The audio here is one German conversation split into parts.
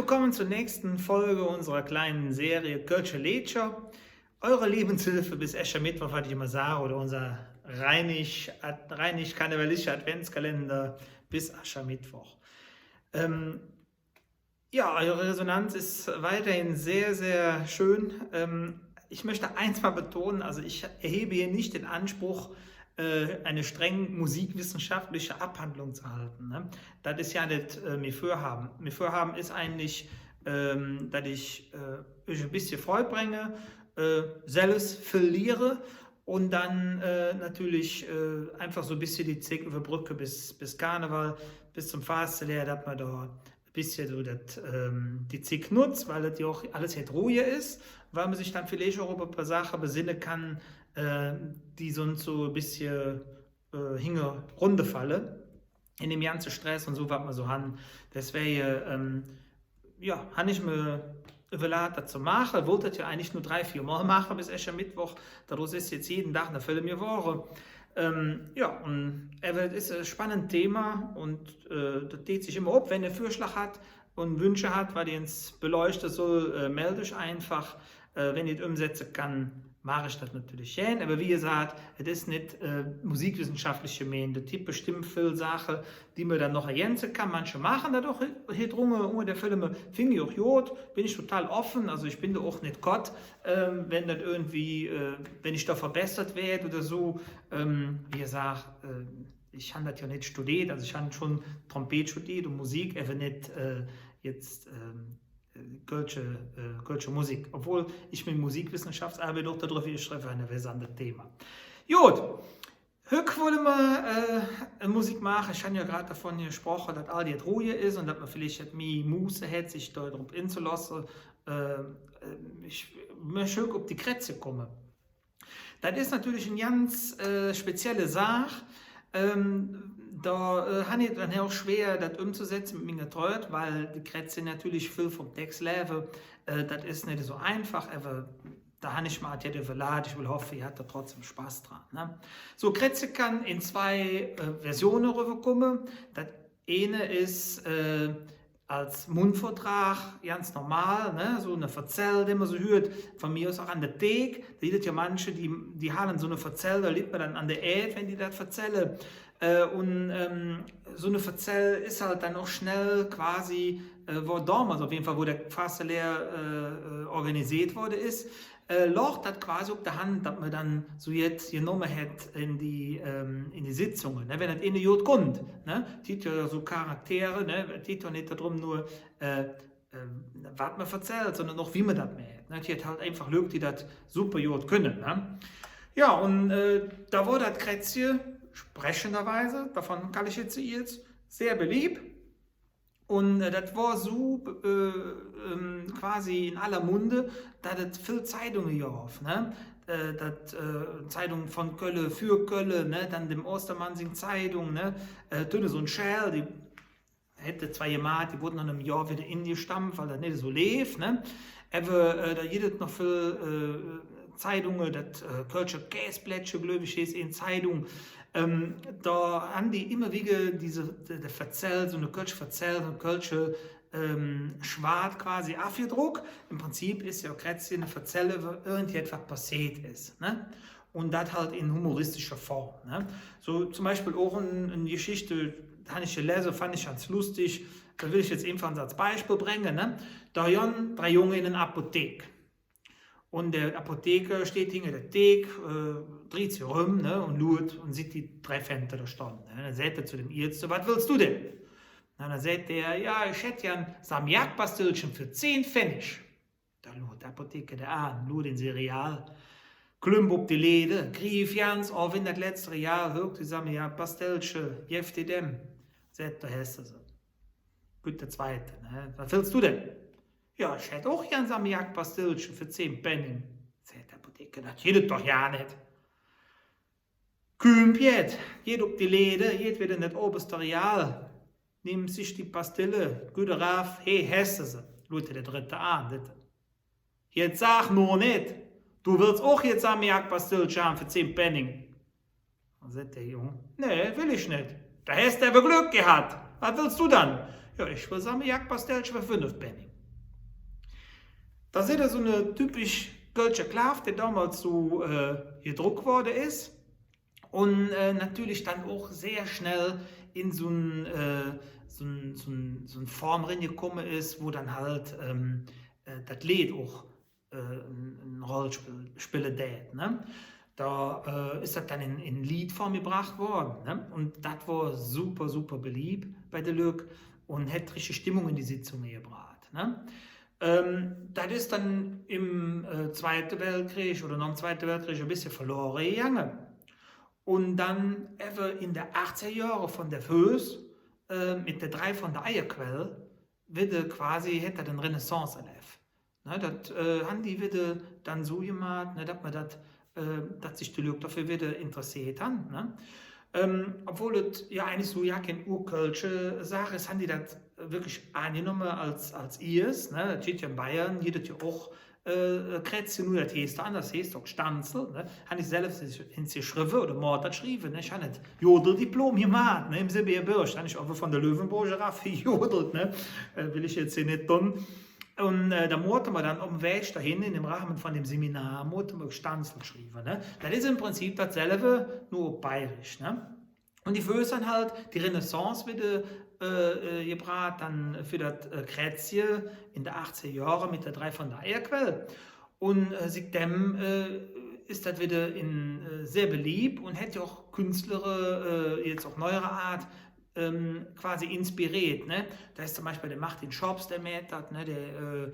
willkommen zur nächsten Folge unserer kleinen Serie Kölsche Lätscher. Eure Lebenshilfe bis Eschermittwoch, was ich immer sage, oder unser rheinisch-karnevalischer Adventskalender bis Aschermittwoch. Ja, eure Resonanz ist weiterhin sehr, sehr schön. Ich möchte eins mal betonen, also ich erhebe hier nicht den Anspruch, eine streng musikwissenschaftliche Abhandlung zu halten. Ne? Das ist ja nicht mir Vorhaben. Mir Vorhaben ist eigentlich, dass ich euch ein bisschen Freude bringe, selbst verliere und dann natürlich einfach so ein bisschen die Zeit überbrücke bis Karneval, bis zum Fasteljahr, dass man da ein bisschen so die Zeit nutzt, weil das ja auch alles jetzt ruhig ist, weil man sich dann vielleicht auch über ein paar Sachen besinnen kann, die sonst so ein bisschen hinge runde falle in dem ganzen Stress und so, was wir so haben. Deswegen, ja, habe ich mir überlegt, das zu machen. Ich wollte das ja eigentlich nur 3-4 Mal machen bis Aschermittwoch. Daraus ist jetzt jeden Tag eine Viertelwoche. Ja, und es ist ein spannendes Thema und das geht sich immer ab, wenn ihr Vorschlag hat und Wünsche hat, was ihr ins beleuchten soll, melde ich einfach. Wenn ich es umsetzen kann, mache ich das natürlich gerne. Aber wie gesagt, es ist nicht musikwissenschaftliche Mähen. Das gibt bestimmt viele Sachen, die man dann noch ergänzen kann. Manche machen das auch hier drunter, der Filme finde ich auch gut, bin ich total offen. Also ich bin da auch nicht Gott, wenn das irgendwie, wenn ich da verbessert werde oder so. Wie gesagt, ich habe das ja nicht studiert, also ich habe schon Trompet studiert und Musik, aber nicht jetzt Kölsche Musik. Obwohl ich mit Musikwissenschaftsarbeit auch darüber schreibe, ein anderes Thema. Gut, heute wollen wir Musik machen. Ich habe ja gerade davon gesprochen, dass all die ruhig ist und dass man vielleicht mehr Muße hat, sich da drauf einzulassen. Ich möchte auf die Krätze kommen. Das ist natürlich eine ganz spezielle Sache. Da habe ich dann auch schwer, das umzusetzen mit mir getreut, weil die Krätze natürlich viel vom Text leben. Das ist nicht so einfach, aber da habe ich mal jetzt überlegt. Ich will hoffen, ihr habt da trotzdem Spaß dran. Ne? So, Krätze kann in 2 Versionen rüberkommen. Das eine ist als Mundvortrag, ganz normal, ne? So eine Verzell, die man so hört, von mir aus auch an der Theke. Da gibt es ja manche, die haben so eine Verzell, da liegt man dann an der Erde, wenn die das erzählen. So eine Verzell ist halt dann auch schnell quasi, wo damals auf jeden Fall, wo der Fasteljahr organisiert wurde, ist, locht das quasi auf der Hand, dass man dann so jetzt genommen hat in die Sitzungen. Ne? Wenn das in die Jod kommt, ne? Tut ja so Charaktere, ne? Tut ja nicht darum nur, was man erzählt, sondern auch wie man das macht. Ne? Die hat halt einfach Leute, die das super gut können. Ne? Ja, und da wurde das Krätzchen sprechenderweise, davon kann ich jetzt sehr beliebt. Und das war so quasi in aller Munde, dass es viele Zeitungen gab. Ne? Zeitungen von Köln für Köln, ne? Dann dem Ostermannsing Zeitung, ne? So ein Schell, die hätte 2 gemacht, die wurden nach einem Jahr wieder in die Stamm, weil das nicht so lief. Ne? Aber da gibt es noch viele Zeitungen, das Kölsche Käseblättchen, glaube ich, ist in Zeitung. Da haben die immer wieder der Verzell, so eine Kölsche Verzell, so eine Kölsche Schwart quasi aufgedruckt. Im Prinzip ist ja Krätzchen eine Verzelle, wo irgendetwas passiert ist. Ne? Und das halt in humoristischer Form. Ne? So zum Beispiel auch eine Geschichte, da habe ich gelesen, fand ich ganz lustig. Da will ich jetzt ebenfalls als Beispiel bringen. Ne? Da haben 3 Junge in einer Apotheke. Und der Apotheker steht hinter der Theke, dreht sich rum, ne, und schaut und sieht die 3 Fenster da stehen. Ne. Dann sagt er zu dem Arzt, was willst du denn? Und dann sagt er, ja, ich hätte ja ein Salmiakpastillchen für 10 Pfennig. Da schaut der Apotheker der an, schaut den Cereal, klümp auf die Läde, griff ganz auf in das letzte Jahr, hört die Salmiakpastillchen, jeft die dem. Sagt der Hesse so. Gut, der Zweite, ne, was willst du denn? Ja, ich hätte auch gern Salmiakpastillchen für 10 Pfennig. Sagt der Apotheker, das geht doch ja nicht. Kümp jetzt, geht auf die Läde, geht wieder in das oberste Real, nimmt sich die Pastille, guter Raff, hey, hesse sie, Leute, der Dritte an. Jetzt sag nur nicht, du willst auch jetzt Salmiakpastillchen haben für 10 Pfennig. Dann sagt der Junge, nee, will ich nicht. Da hast du aber Glück gehabt. Was willst du dann? Ja, ich will Salmiakpastillchen für 5 Pfennig. Da seht ihr so eine typisch deutsche Klav, der damals so gedruckt worden ist und natürlich dann auch sehr schnell in so eine Form reingekommen ist, wo dann halt das Lied auch eine Rolle spielen tät, ne? Da ist das dann in Liedform gebracht worden, ne? Und das war super, super beliebt bei der Lück und hat richtig Stimmung in die Sitzung gebracht, ne? Das ist dann im Zweiten Weltkrieg oder nach dem Zweiten Weltkrieg ein bisschen verloren gegangen. Und dann eben in den 80er Jahren von der Föß mit der drei von der Eierquelle wieder quasi hätte den Renaissance erlebt. Ne, das haben die wieder dann so gemacht, ne, dass sich die Leute dafür wieder interessiert haben. Ne? Obwohl es ja eigentlich so ja keine urkölsche Sache ist, haben die das wirklich angenommen als ihrs. Ne? Das steht ja in Bayern, jedes ja auch Krätzchen, nur das heißt anders, das heißt auch Stanzel. Ne? Habe ich selbst hingeschrieben oder Mord geschrieben. Ne? Ich habe nicht Jodeldiplom gemacht, ne? Im Sibirburg. Habe ich auch von der Löwenburger Raffe jodelt. Ne? Will ich jetzt hier nicht tun. Und da mussten wir dann auf dem Weg dahin, in dem Rahmen von dem Seminar, mussten wir Stanzel geschrieben. Ne? Das ist im Prinzip dasselbe, nur auf Bayerisch. Ne? Und die Fösern halt die Renaissance wieder gebracht, dann für das Krätzchen in den 80er Jahren mit der drei von der Eierquelle. Und seitdem ist das wieder sehr beliebt und hat ja auch Künstler, jetzt auch neuere Art, quasi inspiriert. Ne? Da ist zum Beispiel der Martin Schops, der mäht das, ne? Der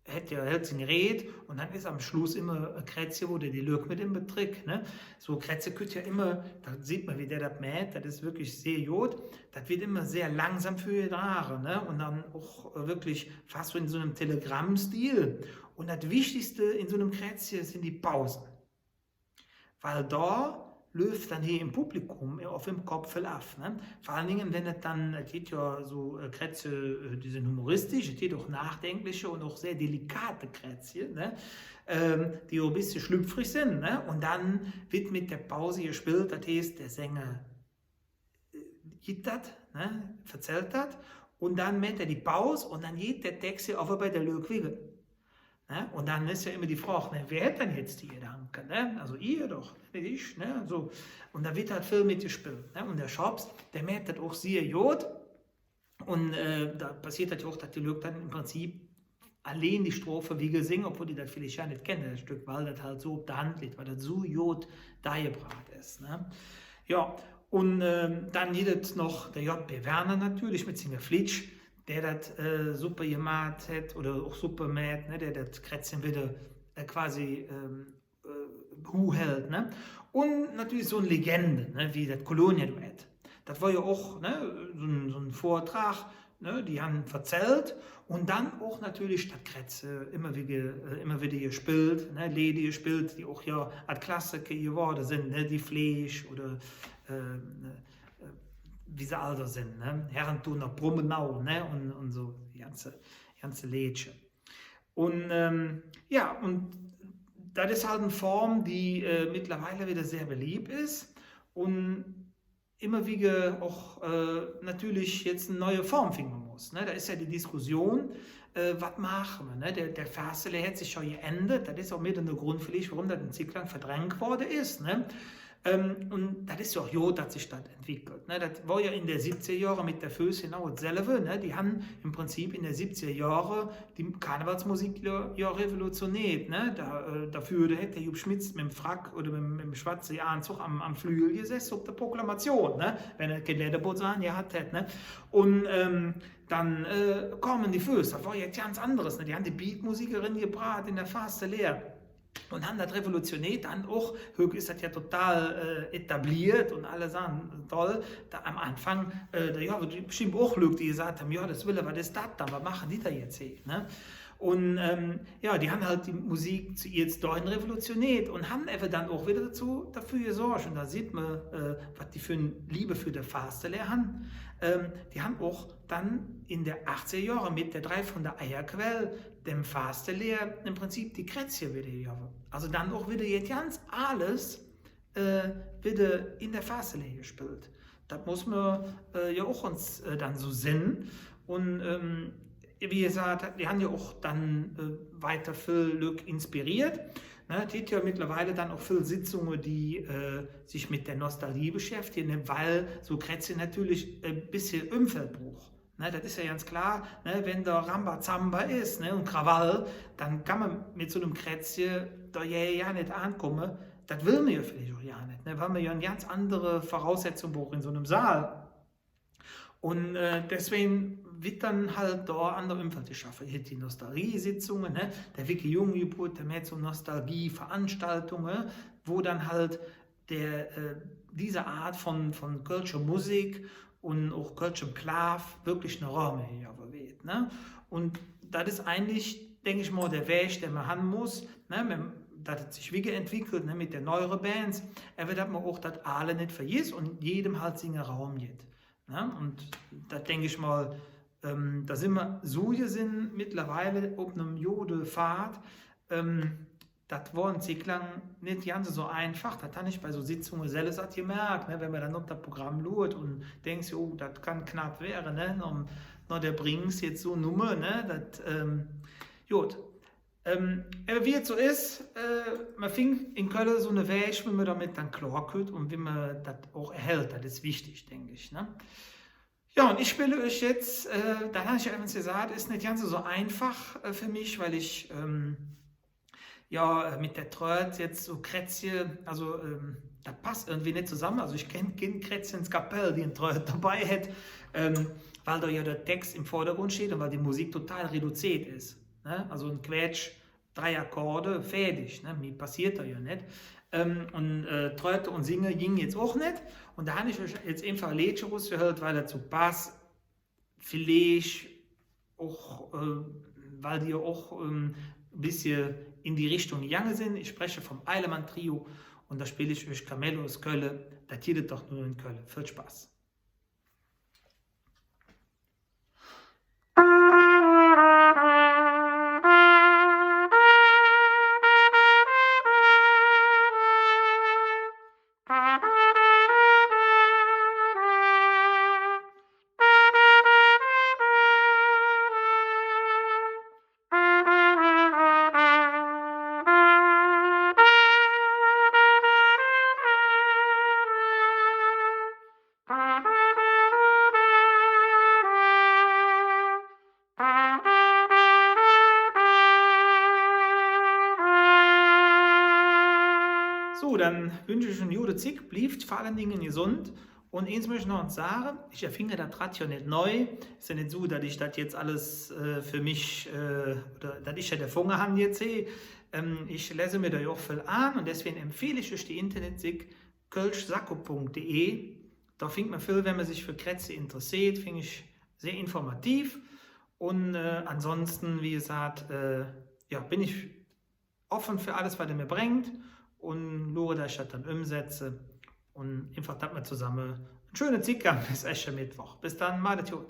hält sich ein Red und dann ist am Schluss immer ein Krätzchen, wo der die Lück mit ihm beträgt. Ne? So Krätzchen könnt ja immer, da sieht man, wie der das mäht, das ist wirklich sehr gut. Das wird immer sehr langsam für die Haare, ne? Und dann auch wirklich fast so in so einem Telegrammstil. Und das Wichtigste in so einem Krätzchen sind die Pausen. Weil da löst dann hier im Publikum auf dem Kopf viel auf. Ne? Vor allen Dingen, wenn es dann, es geht ja so Krätzchen, die sind humoristisch, es geht auch nachdenkliche und auch sehr delikate Krätzchen, ne? Die auch ein bisschen schlüpfrig sind. Ne? Und dann wird mit der Pause gespielt, das heißt, der Sänger gibt das, ne? Erzählt das, und dann macht er die Pause und dann geht der Text ja auch bei der Löwige. Ne? Und dann ist ja immer die Frage, ne, wer hat denn jetzt die Gedanken? Ne? Also ihr doch, nicht ich. Ne? So. Und da wird halt viel mitgespielt. Ne? Und der Schops, der merkt das auch sehr gut. Und da passiert das ja auch, dass die Leute dann im Prinzip allein die Strophe wie gesingen, obwohl die das vielleicht ja nicht kennen, das Stück, weil das halt so auf der Hand liegt, weil das so gut da gebracht ist. Ne? Ja, und dann jedes noch der J.B. Werner natürlich mit seiner Flitsch, der das super gemacht hat oder auch super mäht, ne, der das Krätzchen wieder quasi hält. Ne? Und natürlich so eine Legende, ne, wie das Kolonia-Duett. Das war ja auch, ne, so ein Vortrag, ne, die haben erzählt und dann auch natürlich das Krätzchen immer wieder gespielt, ne, Lieder gespielt, die auch ja als Klassiker geworden sind, ne, die Fleisch oder wie sie alle sind, ne? Herrentuner Brummenau, ne? Und so die ganze Lädchen. Und ja, und das ist halt eine Form, die mittlerweile wieder sehr beliebt ist und immer wieder auch natürlich jetzt eine neue Form finden muss. Ne? Da ist ja die Diskussion, was machen wir? Ne? Der Fassele hat sich schon geändert, das ist auch mit der Grund vielleicht, warum das ein Zeit lang verdrängt worden ist. Ne? Und das ist ja auch gut, dass sich das entwickelt. Ne? Das war ja in den 70er Jahren mit der Föß genau dasselbe. Ne? Die haben im Prinzip in den 70er Jahren die Karnevalsmusik ja revolutioniert. Ne? Dafür hätte Jupp Schmitz mit dem Frack oder mit dem schwarzen Anzug am Flügel gesessen auf der Proklamation, ne? Wenn er kein Lederboot gehabt hätte. Ne? Und dann kommen die Föß, das war jetzt ganz anderes. Ne? Die haben die Beatmusikerin gebracht in der Faste leer. Und haben das revolutioniert, dann auch, ist das ja total etabliert und alle sagen, toll, da am Anfang, ja, bestimmt auch Leute, die gesagt haben, ja, das will was ist das dann, was machen die da jetzt hier, ne? Und ja, die haben halt die Musik zu jetzt dahin revolutioniert und haben eben dann auch wieder dafür gesorgt. Und da sieht man, was die für eine Liebe für die Fasterle haben. Die haben auch dann in der 80er Jahre mit der drei von der Eierquelle, dem Fasterle, im Prinzip die Krätzchen wieder gehabt. Also dann auch wieder jetzt ganz alles wieder in der Fasterle gespielt. Das muss man ja auch uns dann so sehen. Und wie gesagt, die haben ja auch dann weiter viel Glück inspiriert. Ne, die hat ja mittlerweile dann auch viele Sitzungen, die sich mit der Nostalgie beschäftigen, ne, weil so Kretze natürlich ein bisschen Umfeld braucht. Ne, das ist ja ganz klar, ne, wenn da Rambazamba ist, ne, und Krawall, dann kann man mit so einem Krätzchen da ja nicht ankommen. Das will man ja vielleicht auch ja nicht, ne, weil man ja eine ganz andere Voraussetzung braucht in so einem Saal. Und deswegen wird dann halt da an der Umfeld geschaffen. Hier die Nostalgie-Sitzungen, ne? Der Wiki Junggeburt, der mehr so Nostalgie-Veranstaltungen, wo dann halt diese Art von Kölscher Musik und auch Kölscher Klav wirklich eine Rolle hier wird. Ne? Und das ist eigentlich, denke ich mal, der Weg, den man haben muss. Ne? Das hat sich wieder entwickelt, ne? Mit den neueren Bands. Aber dass man auch das alle nicht vergisst und jedem halt seinen Raum gibt. Ne? Und da denke ich mal, da sind wir so sind mittlerweile auf einem Jodefahrt. Das war ein Zeit lang nicht ganz so einfach. Das habe ich bei so Sitzungen selbst gemerkt, ne? Wenn man dann noch das Programm schaut und denkt, oh, das kann knapp werden, ne? Noch der bringt's jetzt so Nummer, ne? Das, gut. Aber wie es so ist, man fing in Köln so eine Weg, wie man damit dann klarkommt und wie man das auch erhält, das ist wichtig, denke ich. Ne? Ja, und ich spiele euch jetzt, da habe ich ja eben gesagt, ist nicht ganz so einfach für mich, weil ich ja mit der Tröd jetzt so Krätzchen, also das passt irgendwie nicht zusammen. Also ich kenne kein Krätzchenskapell, die ein Tröd dabei hat, weil da ja der Text im Vordergrund steht und weil die Musik total reduziert ist. Ne? Also ein Quetsch, 3 Akkorde, fertig. Ne? Mir passiert da ja nicht. Und Tröte und Singen ging jetzt auch nicht. Und da habe ich euch jetzt einfach ein Liedchen rausgehört, weil dazu passt. Vielleicht auch, weil die auch ein bisschen in die Richtung gegangen sind. Ich spreche vom Eilemann Trio und da spiele ich euch Camello aus Köln. Das hier doch nur in Köln. Viel Spaß. So, dann wünsche ich einen guten Zick, bleibt vor allen Dingen gesund. Und eins möchte ich noch sagen, ich erfinde das Rad ja nicht neu. Ist ja nicht so, dass ich das jetzt alles für mich, oder dass ich ja der Funge habe jetzt sehe. Ich lese mir da ja auch viel an und deswegen empfehle ich euch die Internetseite kölschsacko.de. Da findet man viel, wenn man sich für Krätze interessiert, finde ich sehr informativ. Und ansonsten, wie gesagt, ja, bin ich offen für alles, was er mir bringt. Und schaue, dass ich das dann umsetze und einfach, dass wir zusammen einen schönen Zeit haben bis Mittwoch. Bis dann, macht's gut.